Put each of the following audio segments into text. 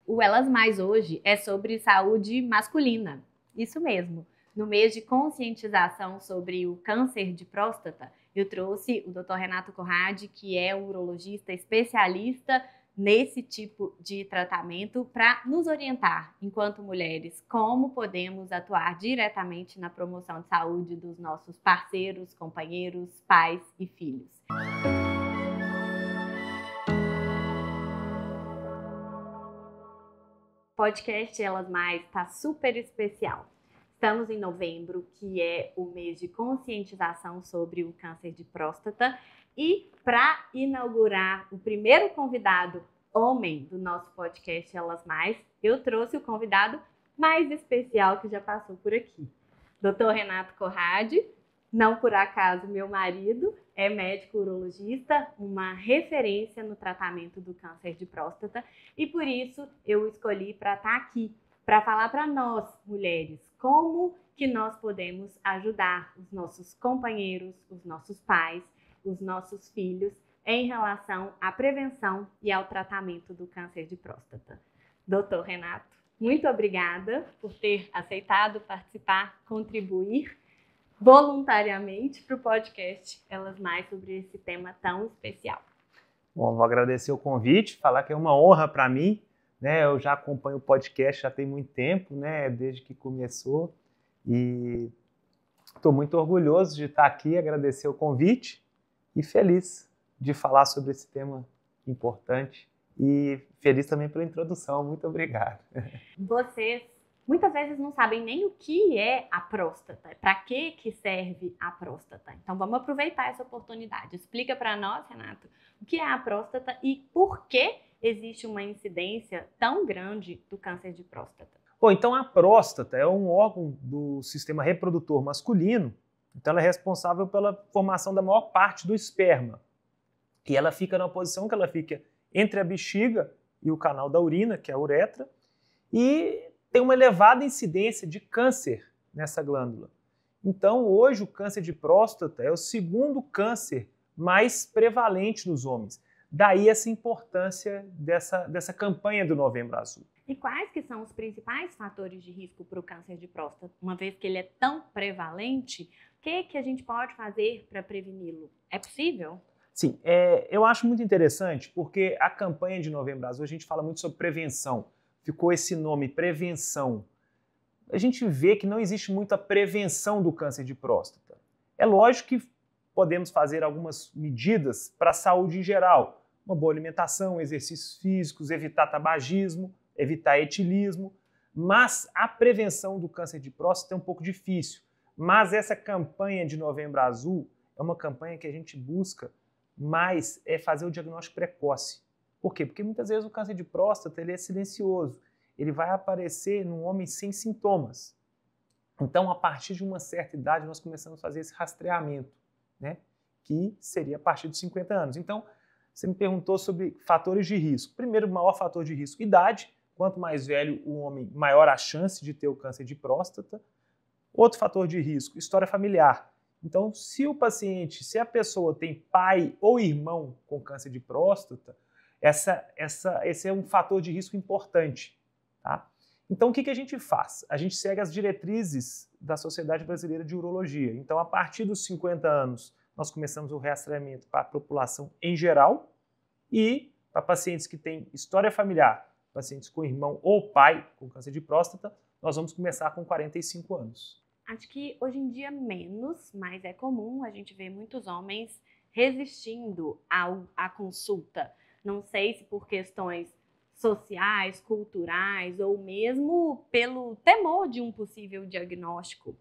O Elas Mais hoje é sobre saúde masculina. Isso mesmo. No mês de conscientização sobre o câncer de próstata, eu trouxe o Dr. Renato Corradi, que é um urologista especialista nesse tipo de tratamento, para nos orientar, enquanto mulheres, como podemos atuar diretamente na promoção de saúde dos nossos parceiros, companheiros, pais e filhos. O podcast Elas Mais está super especial. Estamos em novembro, que é o mês de conscientização sobre o câncer de próstata, e para inaugurar o primeiro convidado homem do nosso podcast Elas Mais, eu trouxe o convidado mais especial que já passou por aqui. Dr. Renato Corradi, não por acaso meu marido, é médico urologista, uma referência no tratamento do câncer de próstata, e por isso eu escolhi para estar aqui, para falar para nós, mulheres, como que nós podemos ajudar os nossos companheiros, os nossos pais, os nossos filhos em relação à prevenção e ao tratamento do câncer de próstata. Doutor Renato, muito obrigada por ter aceitado participar, contribuir voluntariamente para o podcast Elas Mais sobre esse tema tão especial. Bom, vou agradecer o convite, falar que é uma honra para mim, né? Eu já acompanho o podcast já tem muito tempo, né? Desde que começou, e estou muito orgulhoso de estar aqui, agradecer o convite e feliz de falar sobre esse tema importante e feliz também pela introdução. Muito obrigado. Vocês muitas vezes não sabem nem o que é a próstata, para que serve a próstata. Então vamos aproveitar essa oportunidade. Explica para nós, Renato, o que é a próstata e por que existe uma incidência tão grande do câncer de próstata. Bom, então a próstata é um órgão do sistema reprodutor masculino, então ela é responsável pela formação da maior parte do esperma. E ela fica na posição que ela fica entre a bexiga e o canal da urina, que é a uretra, e tem uma elevada incidência de câncer nessa glândula. Então, hoje, o câncer de próstata é o segundo câncer mais prevalente nos homens. Daí essa importância dessa campanha do Novembro Azul. E quais que são os principais fatores de risco para o câncer de próstata? Uma vez que ele é tão prevalente, o que a gente pode fazer para preveni-lo? É possível? Sim, eu acho muito interessante porque a campanha de Novembro Azul, a gente fala muito sobre prevenção. Ficou esse nome, prevenção. A gente vê que não existe muita prevenção do câncer de próstata. É lógico que podemos fazer algumas medidas para a saúde em geral. Uma boa alimentação, exercícios físicos, evitar tabagismo, evitar etilismo. Mas a prevenção do câncer de próstata é um pouco difícil. Mas essa campanha de Novembro Azul é uma campanha que a gente busca mais fazer o diagnóstico precoce. Por quê? Porque muitas vezes o câncer de próstata ele é silencioso. Ele vai aparecer num homem sem sintomas. Então, a partir de uma certa idade, nós começamos a fazer esse rastreamento, né? Que seria a partir dos 50 anos. Então, você me perguntou sobre fatores de risco. Primeiro, o maior fator de risco, idade. Quanto mais velho o homem, maior a chance de ter o câncer de próstata. Outro fator de risco, história familiar. Então, se a pessoa tem pai ou irmão com câncer de próstata, esse é um fator de risco importante. Tá? Então, o que a gente faz? A gente segue as diretrizes da Sociedade Brasileira de Urologia. Então, a partir dos 50 anos, nós começamos o rastreamento para a população em geral e para pacientes que têm história familiar, pacientes com irmão ou pai com câncer de próstata, nós vamos começar com 45 anos. Acho que hoje em dia menos, mas é comum a gente ver muitos homens resistindo à consulta. Não sei se por questões sociais, culturais ou mesmo pelo temor de um possível diagnóstico.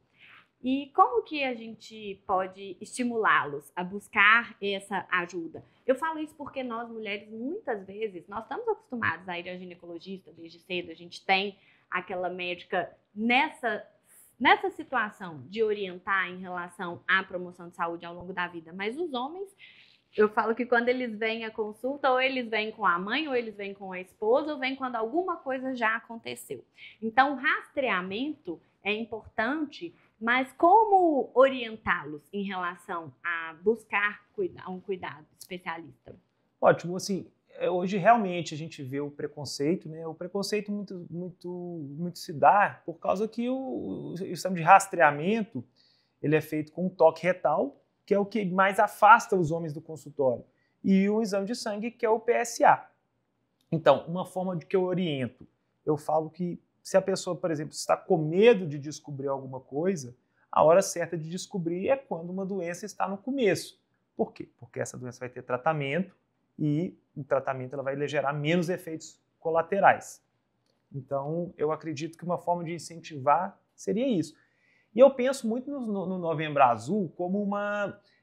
E como que a gente pode estimulá-los a buscar essa ajuda? Eu falo isso porque nós mulheres, muitas vezes, nós estamos acostumadas a ir ao ginecologista desde cedo, a gente tem aquela médica nessa situação de orientar em relação à promoção de saúde ao longo da vida. Mas os homens, eu falo que quando eles vêm à consulta, ou eles vêm com a mãe, ou eles vêm com a esposa, ou vêm quando alguma coisa já aconteceu. Então, o rastreamento é importante, mas como orientá-los em relação a buscar um cuidado especialista? Ótimo, assim, hoje realmente a gente vê o preconceito, né? O preconceito muito se dá por causa que o exame de rastreamento ele é feito com um toque retal, que é o que mais afasta os homens do consultório, e o exame de sangue, que é o PSA. Então, uma forma de que eu oriento, eu falo que se a pessoa, por exemplo, está com medo de descobrir alguma coisa, a hora certa de descobrir é quando uma doença está no começo. Por quê? Porque essa doença vai ter tratamento e o tratamento ela vai gerar menos efeitos colaterais. Então, eu acredito que uma forma de incentivar seria isso. E eu penso muito no Novembro Azul como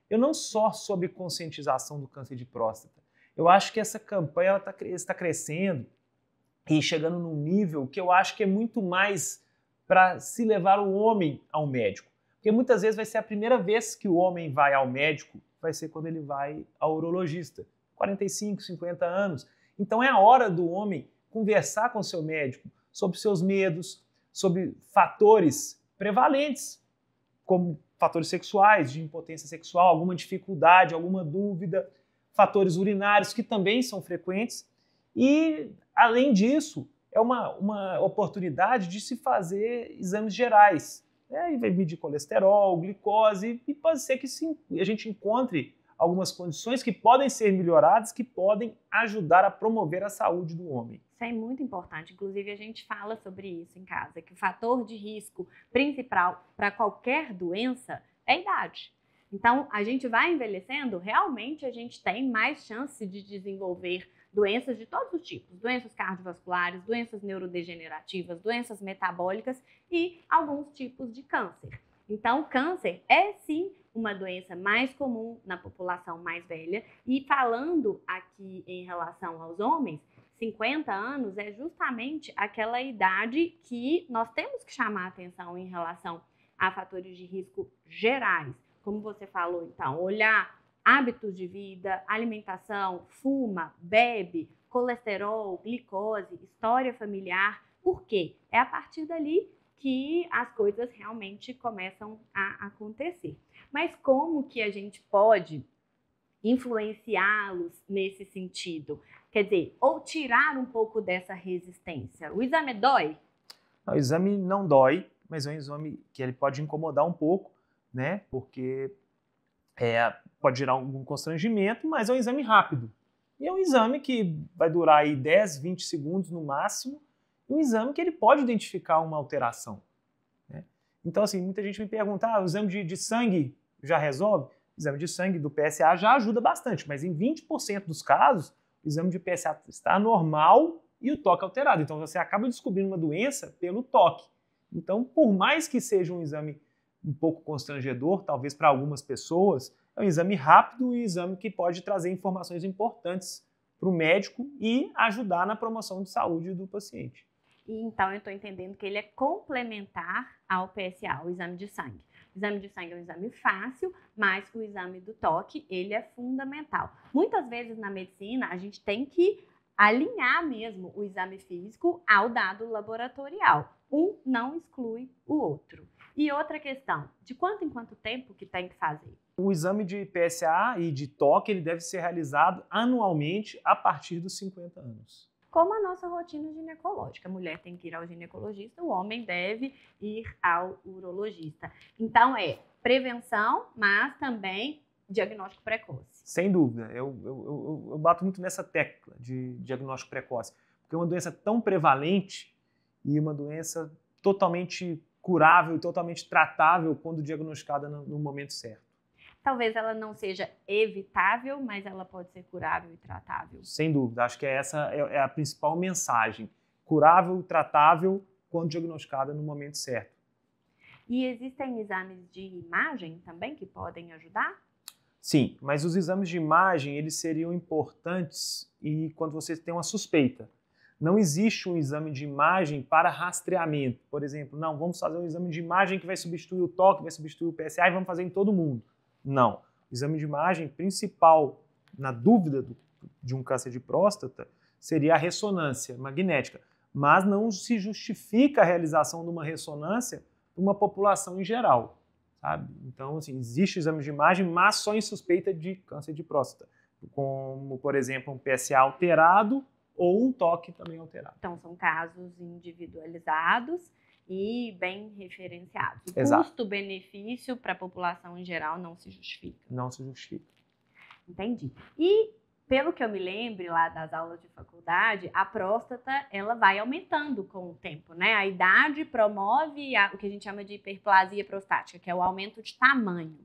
eu não só sobre conscientização do câncer de próstata. Eu acho que essa campanha está crescendo e chegando num nível que eu acho que é muito mais para se levar o homem ao médico. Porque muitas vezes vai ser a primeira vez que o homem vai ao médico, vai ser quando ele vai ao urologista. 45, 50 anos. Então é a hora do homem conversar com o seu médico sobre seus medos, sobre fatores prevalentes, como fatores sexuais, de impotência sexual, alguma dificuldade, alguma dúvida, fatores urinários que também são frequentes. E, além disso, é uma oportunidade de se fazer exames gerais. E vai medir colesterol, glicose, e pode ser que sim, a gente encontre algumas condições que podem ser melhoradas, que podem ajudar a promover a saúde do homem. Isso é muito importante. Inclusive, a gente fala sobre isso em casa, que o fator de risco principal para qualquer doença é a idade. Então, a gente vai envelhecendo, realmente a gente tem mais chance de desenvolver doenças de todos os tipos, doenças cardiovasculares, doenças neurodegenerativas, doenças metabólicas e alguns tipos de câncer. Então, câncer é sim uma doença mais comum na população mais velha. E falando aqui em relação aos homens, 50 anos é justamente aquela idade que nós temos que chamar a atenção em relação a fatores de risco gerais. Como você falou, então, olhar hábitos de vida, alimentação, fuma, bebe, colesterol, glicose, história familiar. Por quê? É a partir dali que as coisas realmente começam a acontecer. Mas como que a gente pode influenciá-los nesse sentido? Quer dizer, ou tirar um pouco dessa resistência. O exame dói? O exame não dói, mas é um exame que ele pode incomodar um pouco, né? Porque pode gerar algum constrangimento, mas é um exame rápido. E é um exame que vai durar aí 10, 20 segundos no máximo, um exame que ele pode identificar uma alteração. Né? Então, assim, muita gente me pergunta, o exame de sangue já resolve? O exame de sangue do PSA já ajuda bastante, mas em 20% dos casos, o exame de PSA está normal e o toque alterado. Então, você acaba descobrindo uma doença pelo toque. Então, por mais que seja um exame um pouco constrangedor, talvez para algumas pessoas, é um exame rápido e um exame que pode trazer informações importantes para o médico e ajudar na promoção de saúde do paciente. E então eu estou entendendo que ele é complementar ao PSA, o exame de sangue. O exame de sangue é um exame fácil, mas o exame do toque, ele é fundamental. Muitas vezes na medicina a gente tem que alinhar mesmo o exame físico ao dado laboratorial. Um não exclui o outro. E outra questão, de quanto em quanto tempo que tem que fazer? O exame de PSA e de toque ele deve ser realizado anualmente a partir dos 50 anos. Como a nossa rotina ginecológica. A mulher tem que ir ao ginecologista, o homem deve ir ao urologista. Então é prevenção, mas também diagnóstico precoce. Sem dúvida. Eu bato muito nessa tecla de diagnóstico precoce, porque é uma doença tão prevalente e uma doença totalmente curável e totalmente tratável quando diagnosticada no momento certo. Talvez ela não seja evitável, mas ela pode ser curável e tratável. Sem dúvida, acho que essa é a principal mensagem. Curável e tratável quando diagnosticada no momento certo. E existem exames de imagem também que podem ajudar? Sim, mas os exames de imagem eles seriam importantes e quando você tem uma suspeita. Não existe um exame de imagem para rastreamento. Por exemplo, não, vamos fazer um exame de imagem que vai substituir o toque, vai substituir o PSA e vamos fazer em todo mundo. Não. O exame de imagem principal, na dúvida de um câncer de próstata, seria a ressonância magnética. Mas não se justifica a realização de uma ressonância para uma população em geral. Sabe? Então, assim, existe exame de imagem, mas só em suspeita de câncer de próstata. como, por exemplo, um PSA alterado ou um toque também alterado. Então, são casos individualizados e bem referenciados. O Exato. custo-benefício para a população em geral não se justifica. Não se justifica. Entendi. E, pelo que eu me lembro lá das aulas de faculdade, a próstata, ela vai aumentando com o tempo, né? A idade promove o que a gente chama de hiperplasia prostática, que é o aumento de tamanho.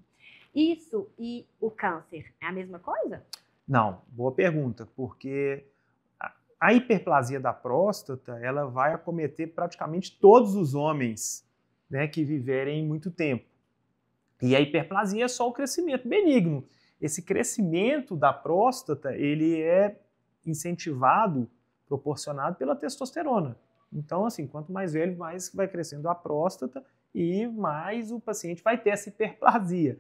Isso e o câncer é a mesma coisa? Não, boa pergunta, porque a hiperplasia da próstata, ela vai acometer praticamente todos os homens, né, que viverem muito tempo. E a hiperplasia é só o crescimento benigno. Esse crescimento da próstata, ele é incentivado, proporcionado pela testosterona. Então, assim, quanto mais velho, mais vai crescendo a próstata e mais o paciente vai ter essa hiperplasia.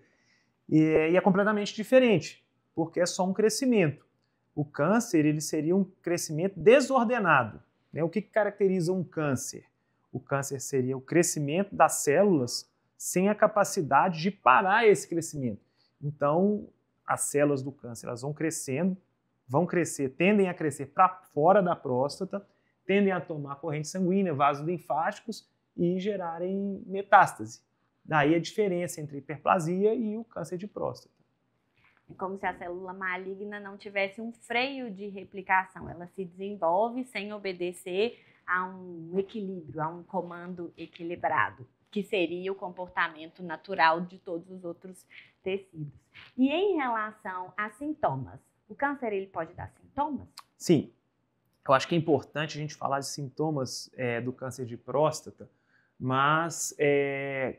E é completamente diferente, porque é só um crescimento. O câncer, ele seria um crescimento desordenado, né? O que caracteriza um câncer? O câncer seria o crescimento das células sem a capacidade de parar esse crescimento. Então, as células do câncer, elas vão crescendo, tendem a crescer para fora da próstata, tendem a tomar corrente sanguínea, vasos linfáticos e gerarem metástase. Daí a diferença entre a hiperplasia e o câncer de próstata. É como se a célula maligna não tivesse um freio de replicação. Ela se desenvolve sem obedecer a um equilíbrio, a um comando equilibrado, que seria o comportamento natural de todos os outros tecidos. E em relação a sintomas, o câncer ele pode dar sintomas? Sim. Eu acho que é importante a gente falar de sintomas do câncer de próstata, mas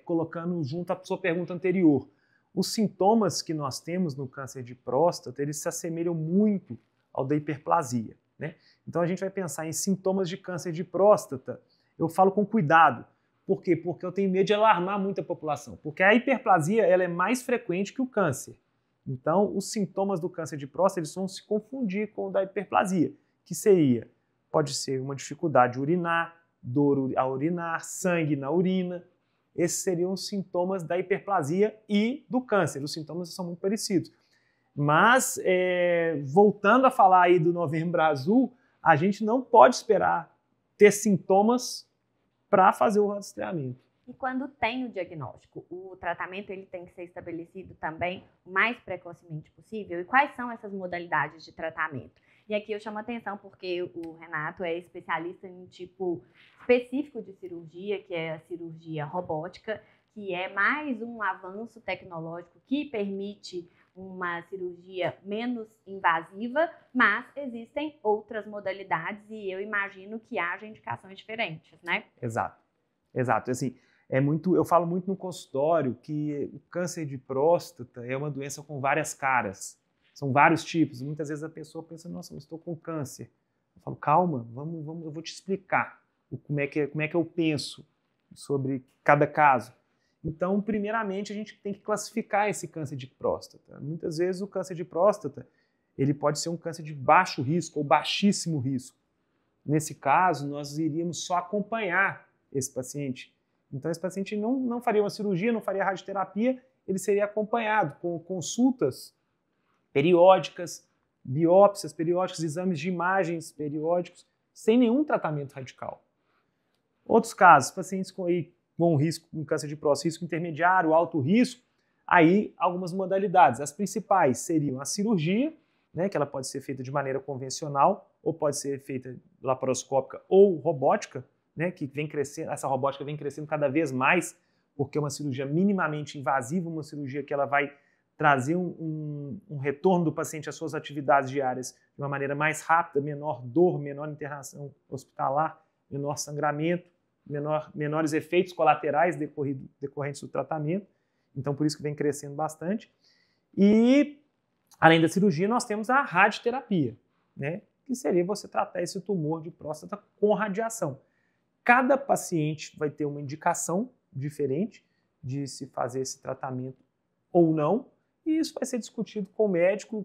colocando junto à sua pergunta anterior. Os sintomas que nós temos no câncer de próstata, eles se assemelham muito ao da hiperplasia, né? Então a gente vai pensar em sintomas de câncer de próstata, eu falo com cuidado. Por quê? Porque eu tenho medo de alarmar muito a população, porque a hiperplasia ela é mais frequente que o câncer. Então os sintomas do câncer de próstata eles vão se confundir com o da hiperplasia, que pode ser uma dificuldade de urinar, dor a urinar, sangue na urina. Esses seriam os sintomas da hiperplasia e do câncer. Os sintomas são muito parecidos. Mas, voltando a falar aí do Novembro Azul, a gente não pode esperar ter sintomas para fazer o rastreamento. E quando tem o diagnóstico, o tratamento ele tem que ser estabelecido também o mais precocemente possível? E quais são essas modalidades de tratamento? E aqui eu chamo a atenção porque o Renato é especialista em um tipo específico de cirurgia, que é a cirurgia robótica, que é mais um avanço tecnológico que permite uma cirurgia menos invasiva, mas existem outras modalidades e eu imagino que haja indicações diferentes, né? Exato. Assim, eu falo muito no consultório que o câncer de próstata é uma doença com várias caras. São vários tipos. Muitas vezes a pessoa pensa, nossa, eu estou com câncer. Eu falo, calma, vamos, eu vou te explicar como é que eu penso sobre cada caso. Então, primeiramente, a gente tem que classificar esse câncer de próstata. Muitas vezes o câncer de próstata ele pode ser um câncer de baixo risco ou baixíssimo risco. Nesse caso, nós iríamos só acompanhar esse paciente. Então, esse paciente não faria uma cirurgia, não faria radioterapia, ele seria acompanhado com consultas periódicas, biópsias periódicas, exames de imagens periódicos, sem nenhum tratamento radical. Outros casos, pacientes com risco, com câncer de próstata, risco intermediário, alto risco, aí algumas modalidades. As principais seriam a cirurgia, né, que ela pode ser feita de maneira convencional, ou pode ser feita laparoscópica ou robótica, né, que vem crescendo, essa robótica vem crescendo cada vez mais, porque é uma cirurgia minimamente invasiva, uma cirurgia que ela vai trazer um retorno do paciente às suas atividades diárias de uma maneira mais rápida, menor dor, menor internação hospitalar, menor sangramento, menores efeitos colaterais decorrentes do tratamento. Então, por isso que vem crescendo bastante. E, além da cirurgia, nós temos a radioterapia, né? Que seria você tratar esse tumor de próstata com radiação. Cada paciente vai ter uma indicação diferente de se fazer esse tratamento ou não, e isso vai ser discutido com o médico,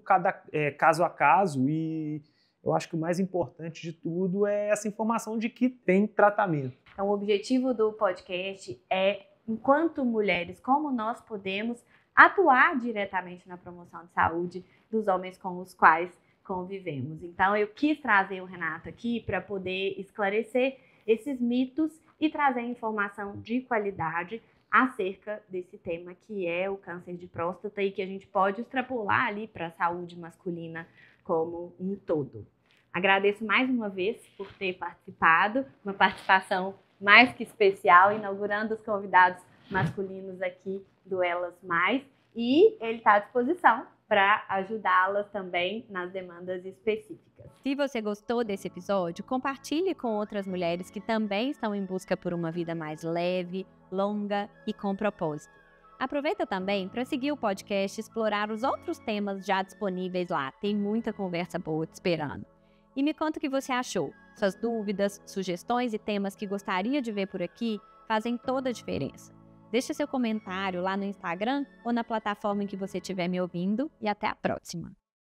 caso a caso, e eu acho que o mais importante de tudo é essa informação de que tem tratamento. Então, o objetivo do podcast é, enquanto mulheres, como nós podemos atuar diretamente na promoção de saúde dos homens com os quais convivemos. Então, eu quis trazer o Renato aqui para poder esclarecer esses mitos e trazer informação de qualidade acerca desse tema que é o câncer de próstata e que a gente pode extrapolar ali para a saúde masculina como um todo. Agradeço mais uma vez por ter participado, uma participação mais que especial, inaugurando os convidados masculinos aqui do Elas Mais, e ele está à disposição para ajudá-las também nas demandas específicas. Se você gostou desse episódio, compartilhe com outras mulheres que também estão em busca por uma vida mais leve, longa e com propósito. Aproveita também para seguir o podcast e explorar os outros temas já disponíveis lá. Tem muita conversa boa te esperando. E me conta o que você achou. Suas dúvidas, sugestões e temas que gostaria de ver por aqui fazem toda a diferença. Deixe seu comentário lá no Instagram ou na plataforma em que você estiver me ouvindo e até a próxima!